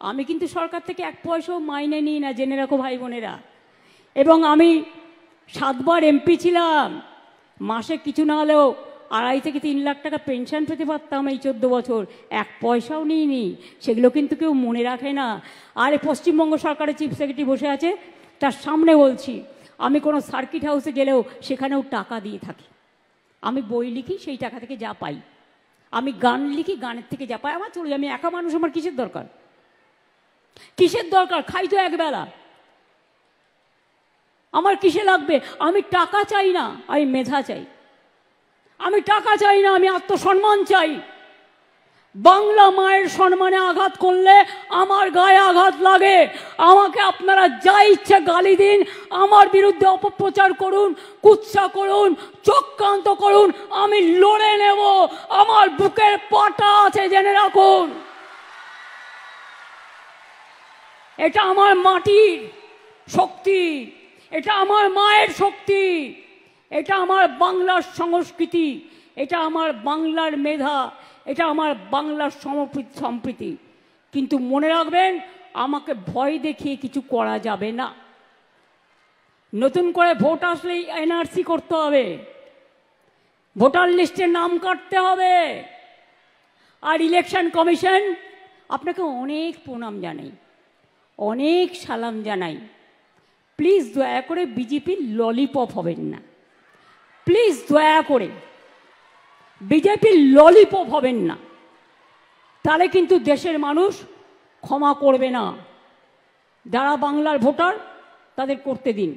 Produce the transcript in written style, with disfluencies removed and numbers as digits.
আমি কিন্তু সরকার থেকে এক পয়সাও মাইনে নিই না, জেনে রাখো ভাই বোনেরা। এবং আমি 7 বার এমপি ছিলাম, মাসে কিছু না হলেও 2.5 থেকে 3 লাখ টাকা পেনশন পেতে পারতাম এই 14 বছর, এক পয়সাও নিইনি। সেগুলো কিন্তু কেউ মনে রাখে না। আর পশ্চিমবঙ্গ সরকারের চিফ সেক্রেটারি বসে আছে, তার সামনে বলছি, আমি কোনো সার্কিট হাউসে গেলেও সেখানেও টাকা দিয়ে থাকি। আমি বই লিখি, সেই টাকা থেকে যা পাই। আমি গান লিখি, গানের থেকে যা পাই আমার চলে যায়। আমি একা মানুষ, আমার কিসের দরকার? কিসের দরকার? খাই তো একবেলা, আমার কিসে লাগবে? আমি টাকা চাই না, আমি মেধা চাই। আমি টাকা চাই না, আমি আত্মসম্মান চাই। বাংলা মায়ের সম্মানে আঘাত করলে আমার গায়ে আঘাত লাগে। আমাকে আপনারা যা ইচ্ছে গালি দিন, আমার বিরুদ্ধে অপপ্রচার করুন, কুৎসা করুন, চক্রান্ত করুন, আমি লড়ে নেব। আমার বুকের পাটা আছে, জেনে রাখুন। এটা আমার মাটির শক্তি, এটা আমার মায়ের শক্তি, এটা আমার বাংলার সংস্কৃতি, এটা আমার বাংলার মেধা, এটা আমার বাংলার সম্প্রীতি। কিন্তু মনে রাখবেন, আমাকে ভয় দেখিয়ে কিছু করা যাবে না। নতুন করে ভোট আসলেই এনআরসি করতে হবে, ভোটার লিস্টে নাম কাটতে হবে। আর ইলেকশন কমিশন, আপনাকে অনেক প্রণাম জানাই, অনেক সালাম জানাই। প্লিজ দয়া করে বিজেপির ললিপপ হবেন না, প্লিজ দয়া করে বিজেপির ললিপপ হবেন না, তাহলে কিন্তু দেশের মানুষ ক্ষমা করবে না। যারা বাংলার ভোটার তাদের করতে দিন।